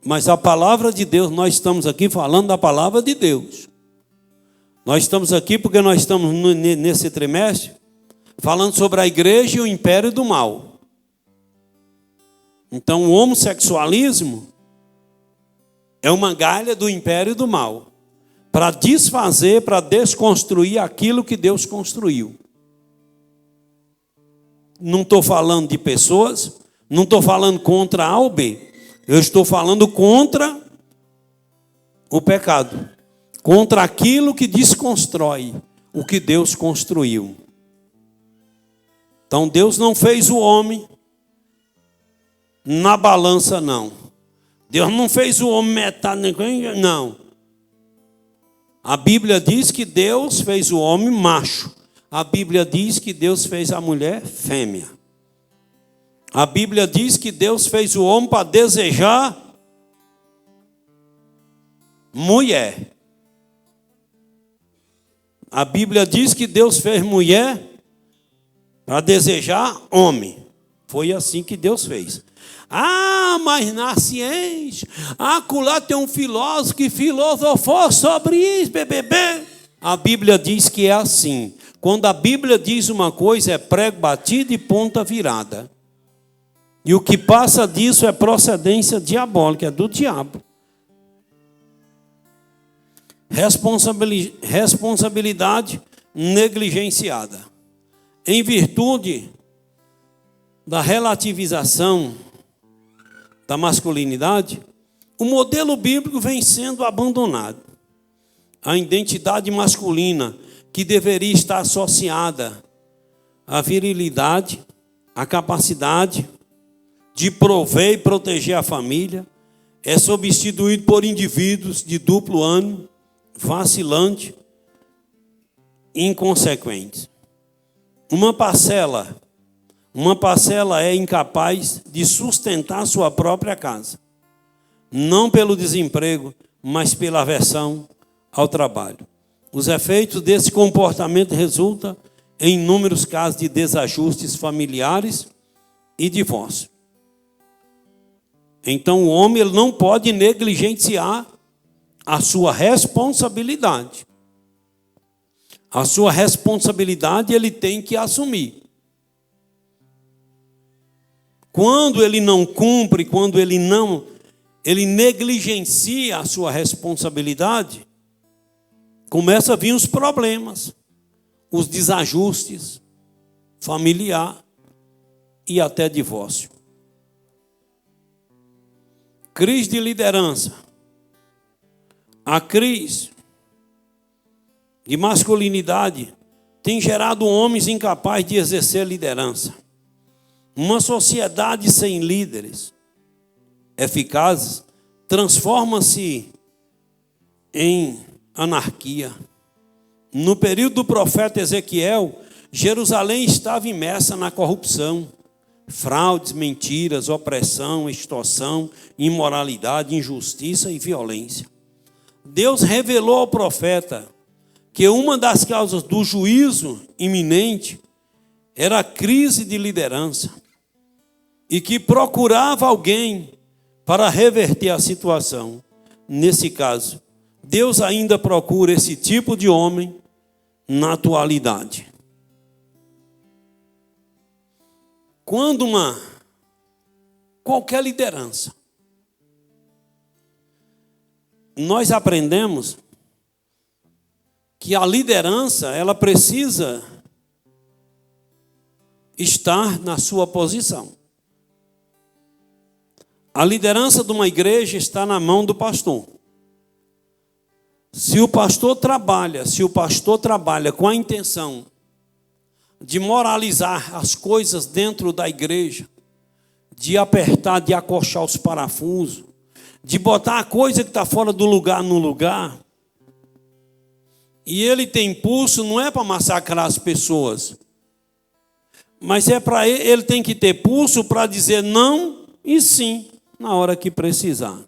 Mas a palavra de Deus, nós estamos aqui falando da palavra de Deus. Nós estamos aqui porque nós estamos nesse trimestre falando sobre a igreja e o império do mal. Então o homossexualismo é uma galha do império do mal, para desfazer, para desconstruir aquilo que Deus construiu. Não estou falando de pessoas, não estou falando contra A ou B, eu estou falando contra o pecado, contra aquilo que desconstrói o que Deus construiu. Então Deus não fez o homem na balança, não. Deus não fez o homem metade, não. A Bíblia diz que Deus fez o homem macho. A Bíblia diz que Deus fez a mulher fêmea. A Bíblia diz que Deus fez o homem para desejar mulher. A Bíblia diz que Deus fez mulher para desejar homem. Foi assim que Deus fez. Ah, mas na ciência, acolá tem um filósofo que filosofou sobre isso, BBB. A Bíblia diz que é assim. Quando a Bíblia diz uma coisa, é prego batido e ponta virada. E o que passa disso é procedência diabólica, é do diabo. Responsabilidade negligenciada. Em virtude da relativização da masculinidade, o modelo bíblico vem sendo abandonado. A identidade masculina, que deveria estar associada à virilidade, à capacidade de prover e proteger a família, é substituído por indivíduos de duplo ânimo, vacilante e inconsequentes. Uma parcela é incapaz de sustentar sua própria casa, não pelo desemprego, mas pela aversão ao trabalho. Os efeitos desse comportamento resultam em inúmeros casos de desajustes familiares e divórcio. Então o homem ele não pode negligenciar a sua responsabilidade. A sua responsabilidade ele tem que assumir. Quando ele não cumpre, quando ele negligencia a sua responsabilidade, começa a vir os problemas, os desajustes familiar e até divórcio. Crise de liderança. A crise de masculinidade tem gerado homens incapazes de exercer liderança. Uma sociedade sem líderes eficazes transforma-se em anarquia. No período do profeta Ezequiel, Jerusalém estava imersa na corrupção, fraudes, mentiras, opressão, extorsão, imoralidade, injustiça e violência. Deus revelou ao profeta que uma das causas do juízo iminente era a crise de liderança e que procurava alguém para reverter a situação. Nesse caso, Deus ainda procura esse tipo de homem na atualidade. Quando qualquer liderança, nós aprendemos que a liderança, ela precisa estar na sua posição. A liderança de uma igreja está na mão do pastor. Se o pastor trabalha com a intenção de moralizar as coisas dentro da igreja, de apertar, de acochar os parafusos, de botar a coisa que está fora do lugar no lugar, e ele tem impulso, não é para massacrar as pessoas, mas é para ele tem que ter pulso para dizer não e sim na hora que precisar.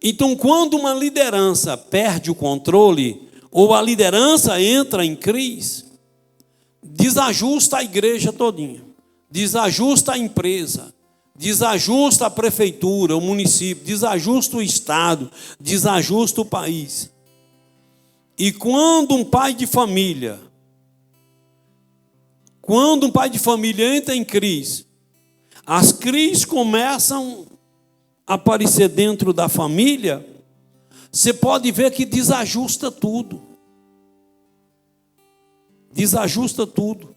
Então, quando uma liderança perde o controle, ou a liderança entra em crise, desajusta a igreja todinha, desajusta a empresa, desajusta a prefeitura, o município, desajusta o estado, desajusta o país. E quando um pai de família entra em crise, as crises começam a aparecer dentro da família, você pode ver que desajusta tudo. Desajusta tudo.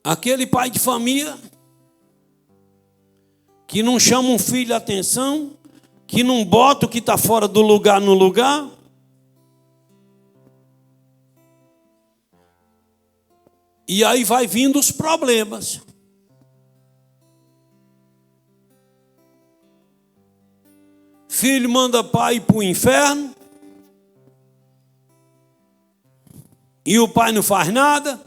Aquele pai de família que não chama um filho a atenção, que não bota o que está fora do lugar no lugar. E aí vai vindo os problemas. Filho manda pai para o inferno. E o pai não faz nada.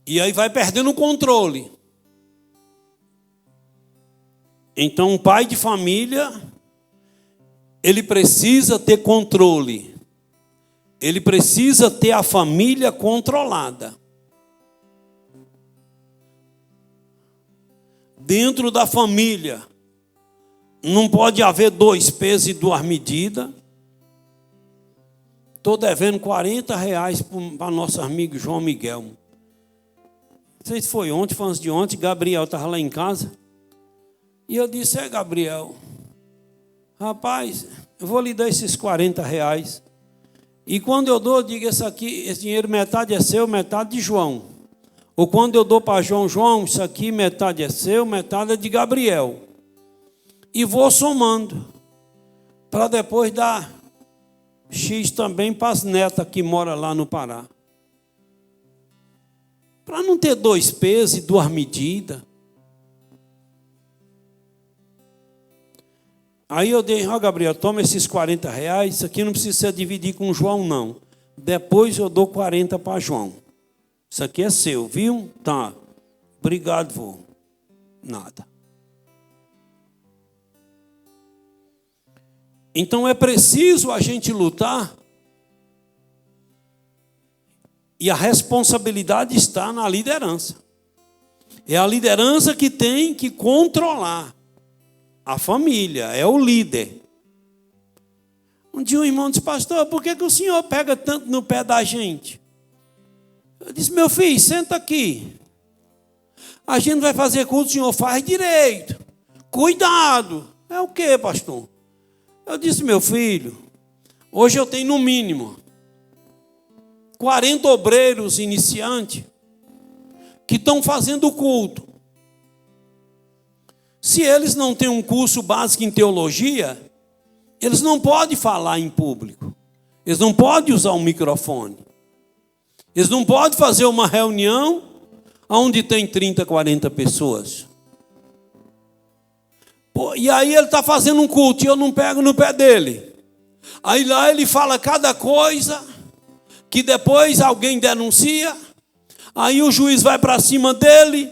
E aí vai perdendo o controle. Então, um pai de família, ele precisa ter controle. Ele precisa ter a família controlada. Dentro da família, não pode haver 2 pesos e 2 medidas. Estou devendo R$40 para nosso amigo João Miguel. Não sei se foi ontem, foi antes de ontem, Gabriel estava lá em casa. E eu disse, Gabriel, rapaz, eu vou lhe dar esses R$40. E quando eu dou, eu digo, esse dinheiro metade é seu, metade de João. Ou quando eu dou para João, isso aqui metade é seu, metade é de Gabriel. E vou somando, para depois dar X também para as netas que moram lá no Pará. Para não ter 2 pesos e 2 medidas. Aí eu dei, Gabriel, toma esses R$40, isso aqui não precisa dividir com o João, não. Depois eu dou 40 para João. Isso aqui é seu, viu? Tá. Obrigado, vô. Nada. Então é preciso a gente lutar. E a responsabilidade está na liderança. É a liderança que tem que controlar a família, é o líder. Um dia um irmão disse, pastor, por que o senhor pega tanto no pé da gente? Eu disse, meu filho, senta aqui. A gente vai fazer culto, o senhor faz direito. Cuidado. É o quê, pastor? Eu disse, meu filho, hoje eu tenho no mínimo 40 obreiros iniciantes que estão fazendo culto. Se eles não têm um curso básico em teologia, eles não podem falar em público. Eles não podem usar um microfone. Eles não podem fazer uma reunião onde tem 30, 40 pessoas. E aí ele está fazendo um culto e eu não pego no pé dele. Aí lá ele fala cada coisa que depois alguém denuncia. Aí o juiz vai para cima dele.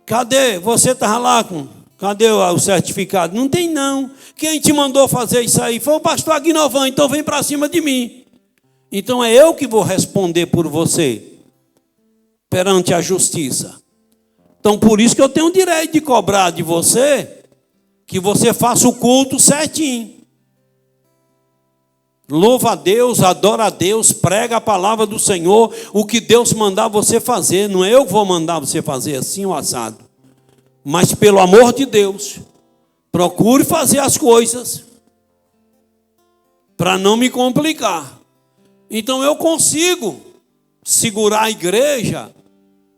Cadê? Você estava lá com... Cadê o certificado? Não tem não. Quem te mandou fazer isso aí? Foi o pastor Aguinovan, então vem para cima de mim. Então é eu que vou responder por você perante a justiça. Então por isso que eu tenho o direito de cobrar de você que você faça o culto certinho. Louva a Deus, adora a Deus, prega a palavra do Senhor, o que Deus mandar você fazer. Não é eu que vou mandar você fazer assim ou assado. Mas pelo amor de Deus, procure fazer as coisas para não me complicar. Então eu consigo segurar a igreja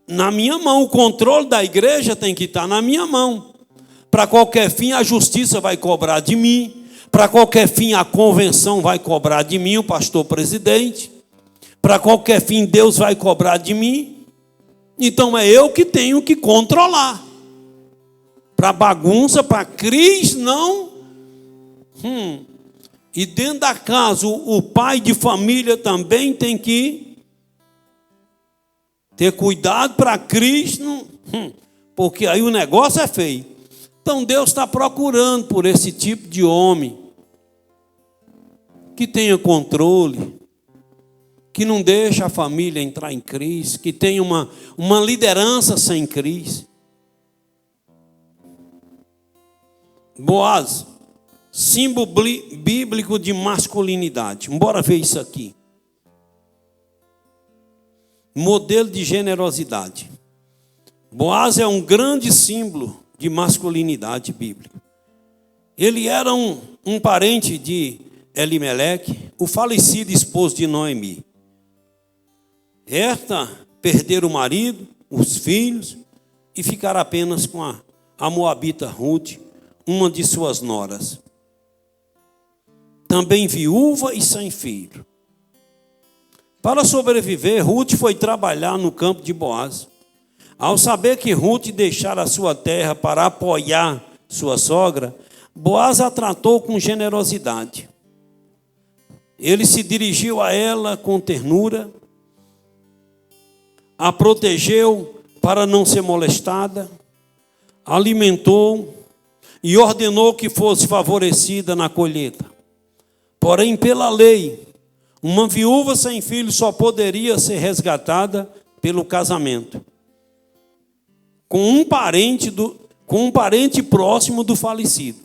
na minha mão. O controle da igreja tem que estar na minha mão. Para qualquer fim, a justiça vai cobrar de mim. Para qualquer fim, a convenção vai cobrar de mim, o pastor presidente. Para qualquer fim, Deus vai cobrar de mim. Então é eu que tenho que controlar. Para bagunça, para crise, não. E dentro da casa, o pai de família também tem que ter cuidado para crise, não. Porque aí o negócio é feio. Então Deus está procurando por esse tipo de homem que tenha controle, que não deixa a família entrar em crise, que tenha uma liderança sem crise. Boaz, símbolo bíblico de masculinidade. Bora ver isso aqui. Modelo de generosidade. Boaz é um grande símbolo de masculinidade bíblica. Ele era um parente de Elimeleque, o falecido esposo de Noemi. Esta perder o marido, os filhos, e ficar apenas com a moabita Ruth, uma de suas noras. Também viúva e sem filho. Para sobreviver, Ruth foi trabalhar no campo de Boaz. Ao saber que Ruth deixara a sua terra para apoiar sua sogra, Boaz a tratou com generosidade. Ele se dirigiu a ela com ternura, a protegeu para não ser molestada, alimentou e ordenou que fosse favorecida na colheita. Porém, pela lei, uma viúva sem filho só poderia ser resgatada pelo casamento com um parente próximo do falecido.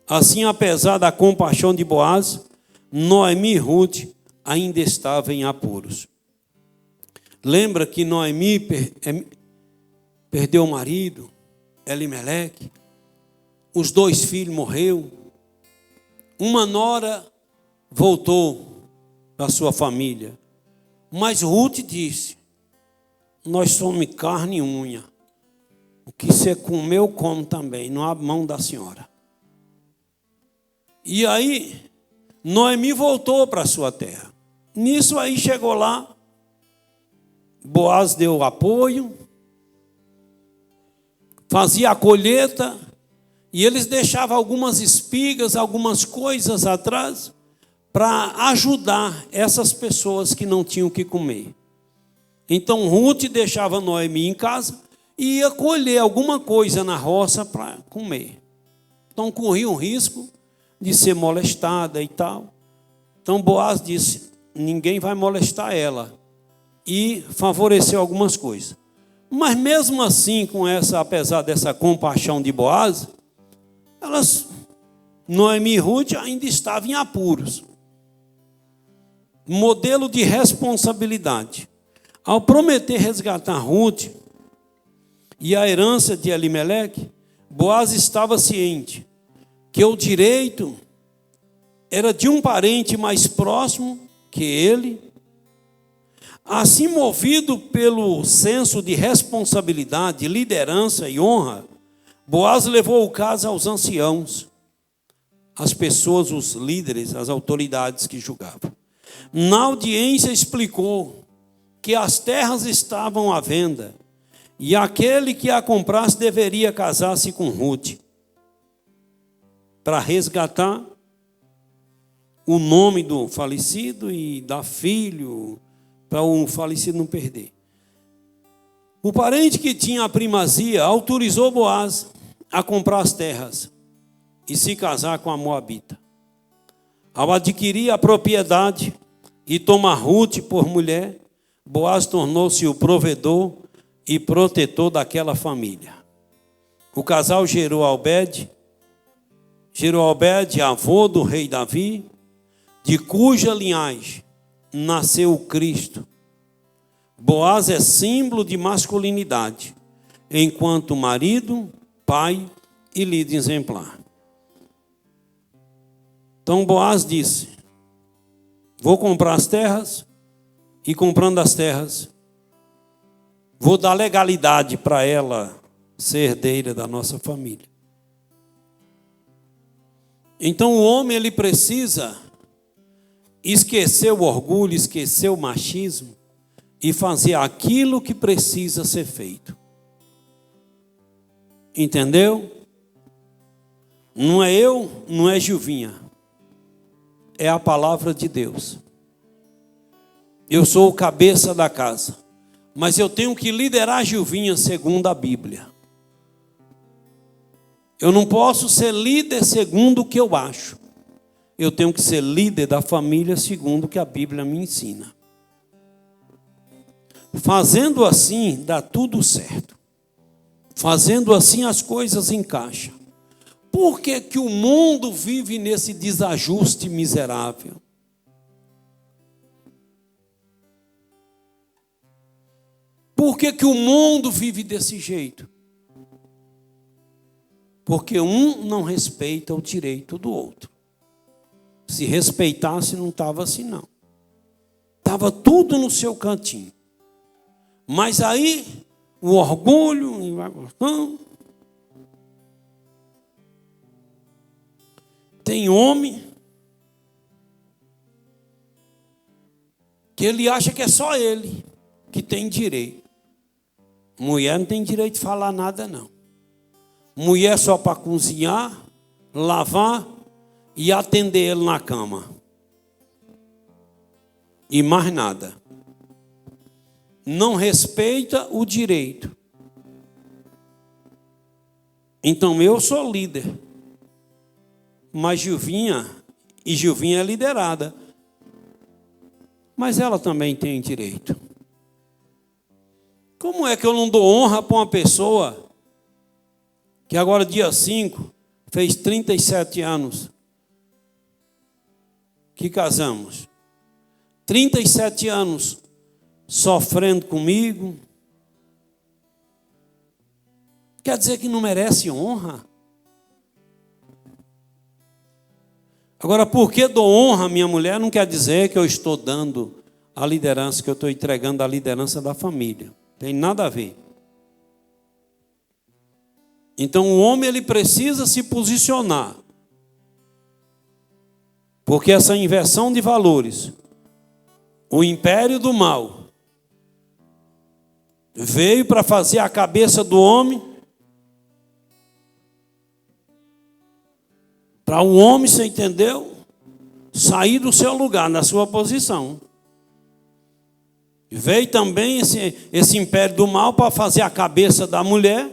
Assim, apesar da compaixão de Boaz, Noemi e Ruth ainda estavam em apuros. Lembra que Noemi perdeu o marido, Elimeleque, os 2 filhos morreram, uma nora voltou para sua família, mas Ruth disse: nós somos carne e unha, o que você comeu, como também, não abre mão da senhora. E aí, Noemi voltou para sua terra. Nisso aí chegou lá, Boaz deu apoio, fazia a colheita, e eles deixavam algumas espigas, algumas coisas atrás, para ajudar essas pessoas que não tinham o que comer. Então Ruth deixava Noemi em casa e ia colher alguma coisa na roça para comer. Então corria um risco de ser molestada e tal. Então Boaz disse: ninguém vai molestar ela, e favoreceu algumas coisas. Mas mesmo assim, apesar dessa compaixão de Boaz, Noemi e Ruth ainda estavam em apuros. Modelo de responsabilidade. Ao prometer resgatar Ruth e a herança de Elimeleque, Boaz estava ciente que o direito era de um parente mais próximo que ele. Assim, movido pelo senso de responsabilidade, liderança e honra, Boaz levou o caso aos anciãos, às pessoas, os líderes, as autoridades que julgavam. Na audiência explicou que as terras estavam à venda e aquele que a comprasse deveria casar-se com Ruth para resgatar o nome do falecido e dar filho para o falecido não perder. O parente que tinha a primazia autorizou Boaz a comprar as terras e se casar com a moabita. Ao adquirir a propriedade e tomar Ruth por mulher, Boaz tornou-se o provedor e protetor daquela família. O casal gerou Obed, avô do rei Davi, de cuja linhagem nasceu o Cristo. Boaz é símbolo de masculinidade, enquanto marido, pai e líder exemplar. Então Boaz disse: Vou comprar as terras e, comprando as terras, vou dar legalidade para ela ser herdeira da nossa família. Então o homem, ele precisa esquecer o orgulho, esquecer o machismo e fazer aquilo que precisa ser feito. Entendeu? Não é eu, não é Gilvinha. É a palavra de Deus. Eu sou o cabeça da casa. Mas eu tenho que liderar a Gilvinha segundo a Bíblia. Eu não posso ser líder segundo o que eu acho. Eu tenho que ser líder da família segundo o que a Bíblia me ensina. Fazendo assim, dá tudo certo. Fazendo assim, as coisas encaixam. Por que que o mundo vive nesse desajuste miserável? Por que que o mundo vive desse jeito? Porque um não respeita o direito do outro. Se respeitasse, não estava assim, não. Estava tudo no seu cantinho. Mas aí, o orgulho, tem homem que ele acha que é só ele que tem direito. Mulher não tem direito de falar nada, não. Mulher só para cozinhar, lavar e atender ele na cama. E mais nada. Não respeita o direito. Então eu sou líder. Mas Gilvinha é liderada. Mas ela também tem direito. Como é que eu não dou honra para uma pessoa que agora, dia 5, fez 37 anos que casamos? 37 anos sofrendo comigo. Quer dizer que não merece honra? Agora, porque dou honra à minha mulher, não quer dizer que eu estou dando a liderança, que eu estou entregando a liderança da família. Tem nada a ver. Então o homem, ele precisa se posicionar. Porque essa inversão de valores, o império do mal, veio para fazer a cabeça do homem, para o homem, você entendeu? Sair do seu lugar, na sua posição. Veio também esse império do mal para fazer a cabeça da mulher,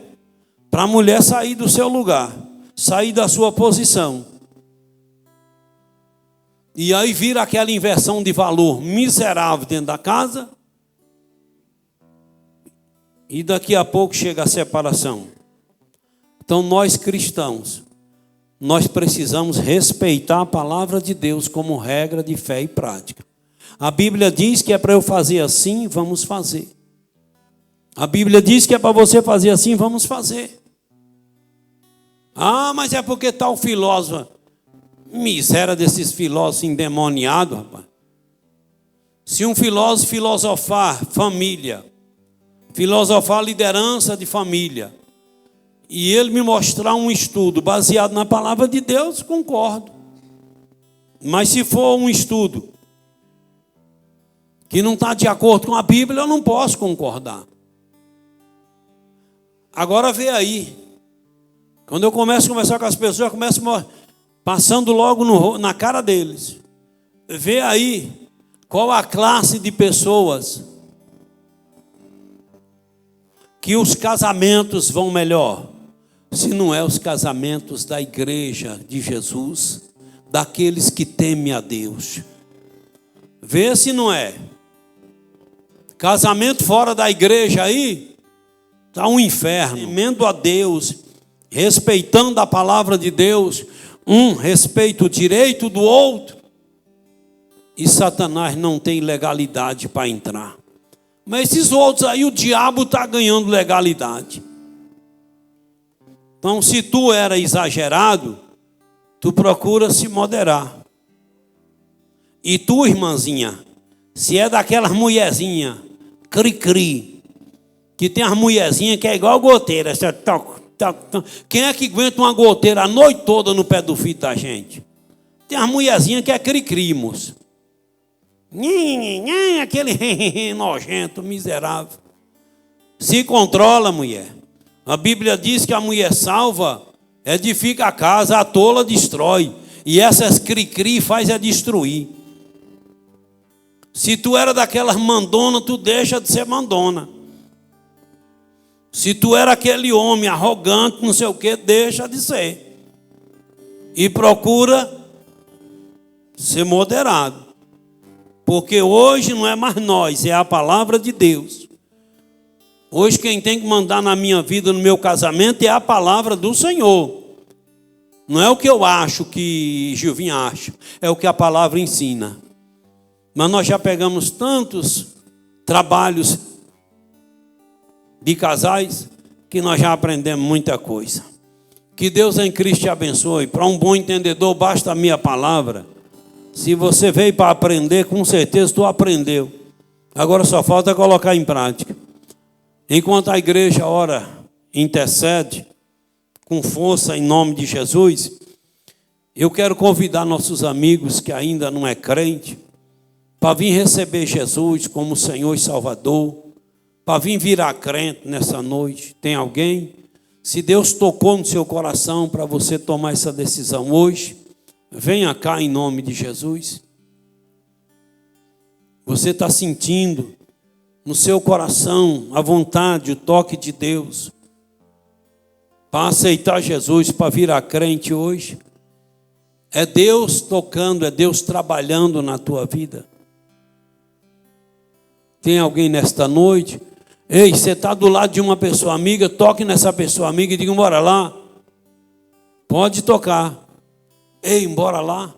para a mulher sair do seu lugar, sair da sua posição. E aí vira aquela inversão de valor miserável dentro da casa. E daqui a pouco chega a separação. Então nós cristãos, nós precisamos respeitar a palavra de Deus como regra de fé e prática. A Bíblia diz que é para eu fazer assim, vamos fazer. A Bíblia diz que é para você fazer assim, vamos fazer. Ah, mas é porque tal filósofo. Miséria desses filósofos endemoniados, rapaz. Se um filósofo filosofar família, filosofar liderança de família, e ele me mostrar um estudo baseado na palavra de Deus, concordo. Mas se for um estudo que não está de acordo com a Bíblia, eu não posso concordar. Agora vê aí, quando eu começo a conversar com as pessoas, eu começo passando logo na cara deles. Vê aí qual a classe de pessoas que os casamentos vão melhor. Se não é os casamentos da igreja de Jesus, daqueles que temem a Deus. Vê se não é. Casamento fora da igreja aí, está um inferno. Temendo a Deus, respeitando a palavra de Deus, um respeita o direito do outro, e Satanás não tem legalidade para entrar. Mas esses outros aí, o diabo está ganhando legalidade. Então, se tu era exagerado, tu procura se moderar. E tu, irmãzinha, se é daquelas mulherzinhas, cri-cri, que tem as mulherzinhas que é igual goteira. Quem é que aguenta uma goteira a noite toda no pé do filho da gente? Tem as mulherzinhas que é cri-cri, moço. Aquele nojento, miserável. Se controla, mulher. A Bíblia diz que a mulher salva edifica a casa, a tola destrói. E essas cri-cri faz é destruir. Se tu era daquelas mandona, tu deixa de ser mandona. Se tu era aquele homem arrogante, não sei o que, deixa de ser. E procura ser moderado. Porque hoje não é mais nós, é a palavra de Deus. Hoje quem tem que mandar na minha vida, no meu casamento, é a palavra do Senhor. Não é o que eu acho que Gilvinha acha, é o que a palavra ensina. Mas nós já pegamos tantos trabalhos de casais que nós já aprendemos muita coisa. Que Deus em Cristo te abençoe. Para um bom entendedor basta a minha palavra. Se você veio para aprender, com certeza tu aprendeu. Agora só falta colocar em prática. Enquanto a igreja ora, intercede com força em nome de Jesus, eu quero convidar nossos amigos que ainda não é crente para vir receber Jesus como Senhor e Salvador, para vir virar crente nessa noite. Tem alguém? Se Deus tocou no seu coração para você tomar essa decisão hoje, venha cá em nome de Jesus. Você está sentindo no seu coração a vontade, o toque de Deus para aceitar Jesus, para virar crente hoje? É Deus tocando, é Deus trabalhando na tua vida. Tem alguém nesta noite? Ei, você está do lado de uma pessoa amiga, toque nessa pessoa amiga e diga, bora lá. Pode tocar. Ei, bora lá.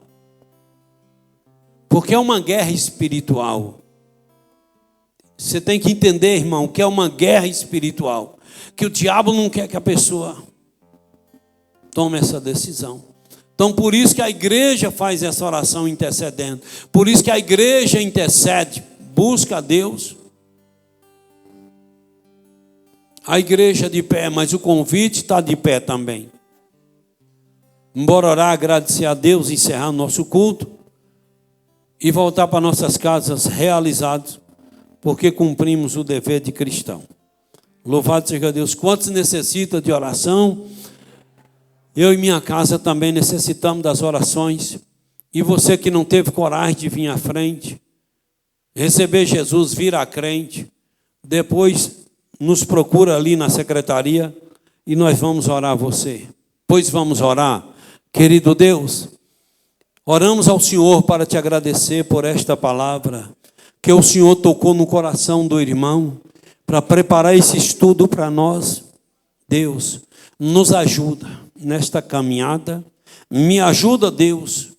Porque é uma guerra espiritual. Você tem que entender, irmão, que é uma guerra espiritual. Que o diabo não quer que a pessoa tome essa decisão. Então, por isso que a igreja faz essa oração intercedendo. Por isso que a igreja intercede, busca a Deus. A igreja de pé, mas o convite está de pé também. Bora orar, agradecer a Deus, encerrar nosso culto e voltar para nossas casas realizados, porque cumprimos o dever de cristão. Louvado seja Deus. Quantos necessitam de oração? Eu e minha casa também necessitamos das orações. E você que não teve coragem de vir à frente, receber Jesus, virar crente, depois nos procura ali na secretaria e nós vamos orar a você. Pois vamos orar. Querido Deus, oramos ao Senhor para te agradecer por esta palavra que o Senhor tocou no coração do irmão para preparar esse estudo para nós. Deus, nos ajuda nesta caminhada. Me ajuda, Deus,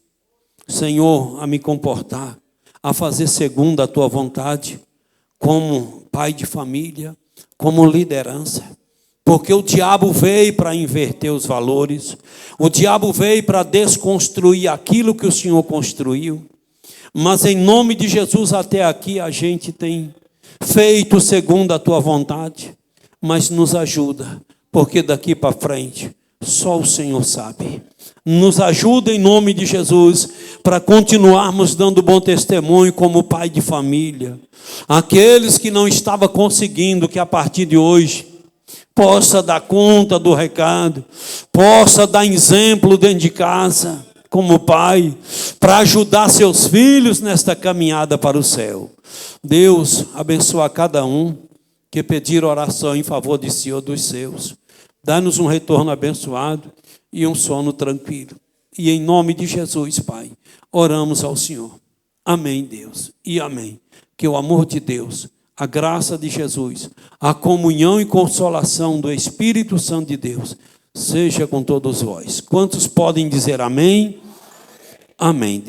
Senhor, a me comportar, a fazer segundo a tua vontade, como pai de família, como liderança. Porque o diabo veio para inverter os valores, o diabo veio para desconstruir aquilo que o Senhor construiu. Mas em nome de Jesus, até aqui a gente tem feito segundo a tua vontade, mas nos ajuda, porque daqui para frente só o Senhor sabe. Nos ajuda em nome de Jesus para continuarmos dando bom testemunho como pai de família. Aqueles que não estavam conseguindo, que a partir de hoje possa dar conta do recado, possa dar exemplo dentro de casa, como pai, para ajudar seus filhos nesta caminhada para o céu. Deus, abençoa cada um que pedir oração em favor de si ou dos seus. Dá-nos um retorno abençoado e um sono tranquilo. E em nome de Jesus, Pai, oramos ao Senhor. Amém, Deus, e amém. Que o amor de Deus, a graça de Jesus, a comunhão e consolação do Espírito Santo de Deus, seja com todos vós. Quantos podem dizer amém? Amém. Deus